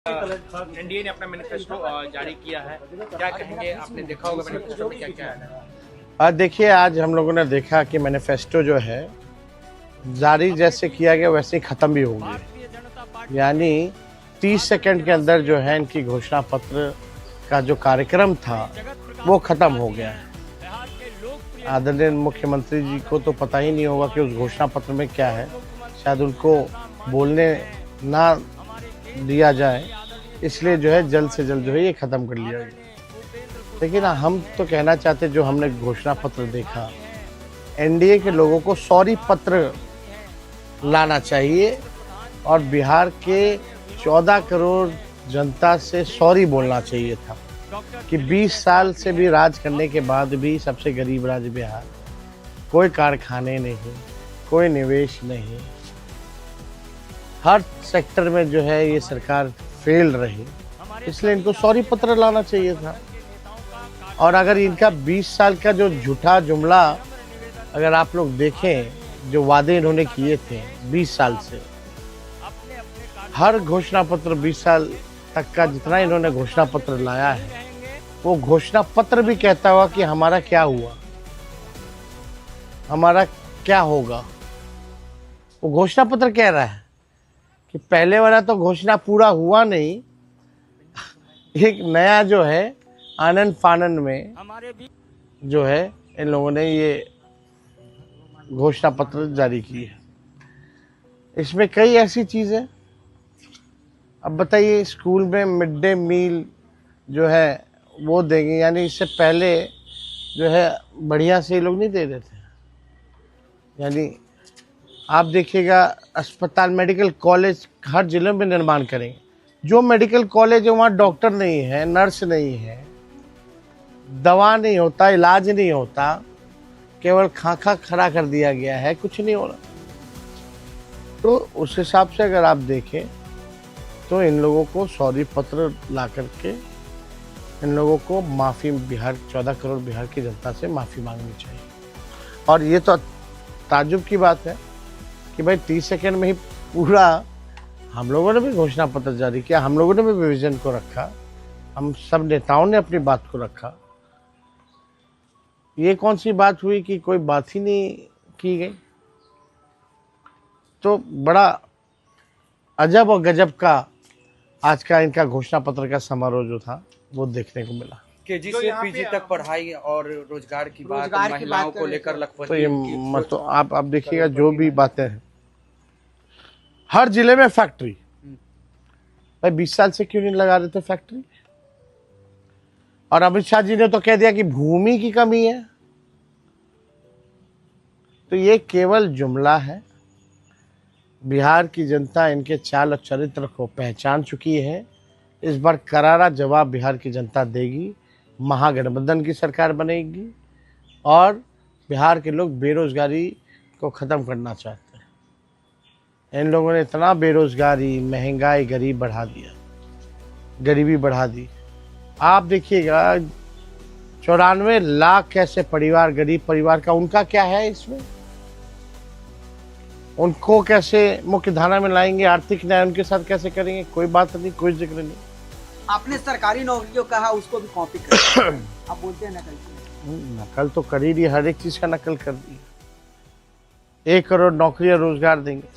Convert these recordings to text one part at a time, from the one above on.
NDA ने अपना manifesto जारी किया है, क्या कहेंगे? आपने देखा होगा मैनिफेस्टो में क्या क्या है। आज देखिए, आज हम लोगों ने देखा कि मैनिफेस्टो जो है जारी जैसे किया गया वैसे ही ख़त्म भी हो गया। यानी 30 सेकंड के अंदर जो है इनकी घोषणा पत्र का जो कार्यक्रम था वो ख़त्म हो गया है। आदरणीय मुख्यमंत्री जी को तो पता ही नहीं होगा कि उस घोषणा पत्र में क्या है, शायद उनको बोलने ना दिया जाए, इसलिए जो है जल्द से जल्द जो है ये ख़त्म कर लिया गया। लेकिन हम तो कहना चाहते, जो हमने घोषणा पत्र देखा, एनडीए के लोगों को सॉरी पत्र लाना चाहिए और बिहार के 14 करोड़ जनता से सॉरी बोलना चाहिए था कि 20 साल से भी राज करने के बाद भी सबसे गरीब राज्य बिहार, कोई कारखाने नहीं, कोई निवेश नहीं, हर सेक्टर में जो है ये सरकार फेल रही, इसलिए इनको सॉरी पत्र लाना चाहिए था। और अगर इनका 20 साल का जो झूठा जुमला अगर आप लोग देखें, जो वादे इन्होंने किए थे 20 साल से, हर घोषणा पत्र 20 साल तक का जितना इन्होंने घोषणा पत्र लाया है, वो घोषणा पत्र भी कहता हुआ कि हमारा क्या हुआ, हमारा क्या होगा। वो घोषणा पत्र कह रहा है कि पहले वाला तो घोषणा पूरा हुआ नहीं, एक नया जो है आनंद फानन में जो है इन लोगों ने ये घोषणा पत्र जारी की है। इसमें कई ऐसी चीज़ें, अब बताइए, स्कूल में मिड डे मील जो है वो देंगे, यानी इससे पहले जो है बढ़िया से ये लोग नहीं दे रहे थे। यानी आप देखिएगा, अस्पताल, मेडिकल कॉलेज हर जिले में निर्माण करेंगे। जो मेडिकल कॉलेज है वहाँ डॉक्टर नहीं है, नर्स नहीं है, दवा नहीं होता, इलाज नहीं होता, केवल खाका खड़ा कर दिया गया है, कुछ नहीं हो रहा। तो उस हिसाब से अगर आप देखें तो इन लोगों को सॉरी पत्र ला करके इन लोगों को माफ़ी, बिहार 14 करोड़ बिहार की जनता से माफ़ी मांगनी चाहिए। और ये तो ताज्जुब की बात है कि भाई 30 सेकंड में ही पूरा, हम लोगों ने भी घोषणा पत्र जारी किया, हम लोगों ने भी विजन को रखा, हम सब नेताओं ने अपनी बात को रखा। ये कौन सी बात हुई कि कोई बात ही नहीं की गई। तो बड़ा अजब और गजब का आज का इनका घोषणा पत्र का समारोह जो था वो देखने को मिला। केजी से पीजी तक पढ़ाई और रोजगार की बात, महिलाओं को लेकर लखपति, तो ये तो आप देखिएगा, जो भी बातें हैं, हर जिले में फैक्ट्री, भाई 20 साल से क्यों नहीं लगा रहे थे फैक्ट्री। और अमित शाह जी ने तो कह दिया कि भूमि की कमी है। तो ये केवल जुमला है। बिहार की जनता इनके चाल और चरित्र को पहचान चुकी है। इस बार करारा जवाब बिहार की जनता देगी। महागठबंधन की सरकार बनेगी और बिहार के लोग बेरोजगारी को ख़त्म करना चाहते हैं। इन लोगों ने इतना बेरोजगारी, महंगाई, गरीबी बढ़ा दी। आप देखिएगा, 94 लाख ऐसे परिवार, गरीब परिवार का, उनका क्या है इसमें? उनको कैसे मुख्य धारा में लाएंगे, आर्थिक न्याय उनके साथ कैसे करेंगे? कोई बात नहीं, कोई जिक्र नहीं। आपने सरकारी नौकरी जो कहा उसको भी कॉपी कर आप बोलते हैं नकल तो कर ही रही, हर एक चीज का नकल कर दी। 1 करोड़ नौकरियां रोजगार देंगे,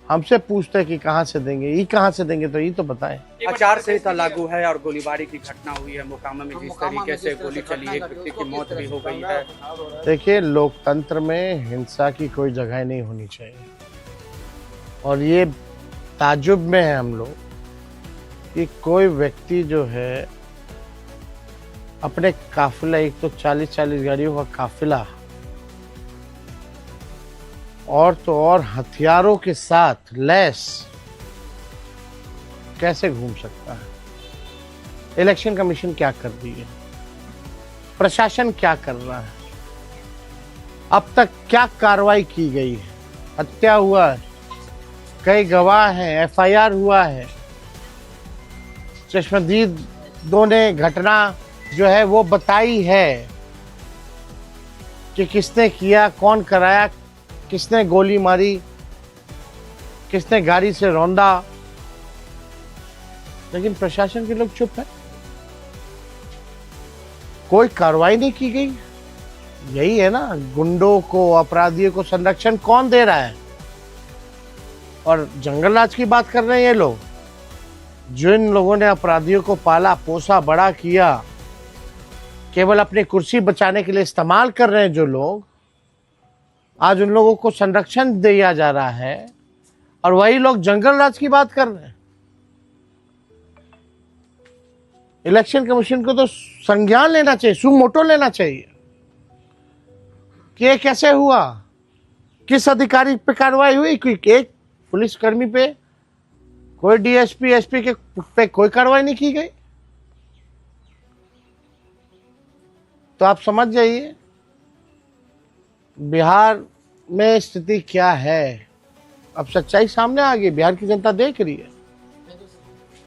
हमसे पूछते हैं कि कहाँ से देंगे, ये कहाँ से देंगे, तो ये तो बताएं। आचार संहिता लागू है और गोलीबारी की घटना हुई है मोकामा में, जिस तरीके से गोली चली, एक व्यक्ति की मौत भी हो गई है। देखिए, लोकतंत्र में हिंसा की कोई जगह नहीं होनी चाहिए। और ये ताज्जुब में है हम लोग कि कोई व्यक्ति जो है अपने काफिला, एक तो 40-40 गाड़ियों का काफिला, और तो और हथियारों के साथ लैस कैसे घूम सकता है। इलेक्शन कमीशन क्या कर रही है, प्रशासन क्या कर रहा है, अब तक क्या कार्रवाई की गई है? हत्या हुआ है, कई गवाह हैं, एफआईआर हुआ है, चश्मदीदों ने घटना जो है वो बताई है कि किसने किया, कौन कराया, किसने गोली मारी, किसने गाड़ी से रौंदा। लेकिन प्रशासन के लोग चुप है, कोई कार्रवाई नहीं की गई। यही है ना, गुंडों को, अपराधियों को संरक्षण कौन दे रहा है? और जंगल राज की बात कर रहे हैं ये लोग। जिन लोगों ने अपराधियों को पाला पोसा बड़ा किया, केवल अपनी कुर्सी बचाने के लिए इस्तेमाल कर रहे हैं जो लोग, आज उन लोगों को संरक्षण दिया जा रहा है और वही लोग जंगल राज की बात कर रहे हैं। इलेक्शन कमीशन को तो संज्ञान लेना चाहिए, सुमोटो लेना चाहिए कि ये कैसे हुआ, किस अधिकारी पे कार्रवाई हुई, एक पुलिसकर्मी पे, कोई डीएसपी एसपी के पे कोई कार्रवाई नहीं की गई। तो आप समझ जाइए बिहार में स्थिति क्या है। अब सच्चाई सामने आ गई, बिहार की जनता देख रही है।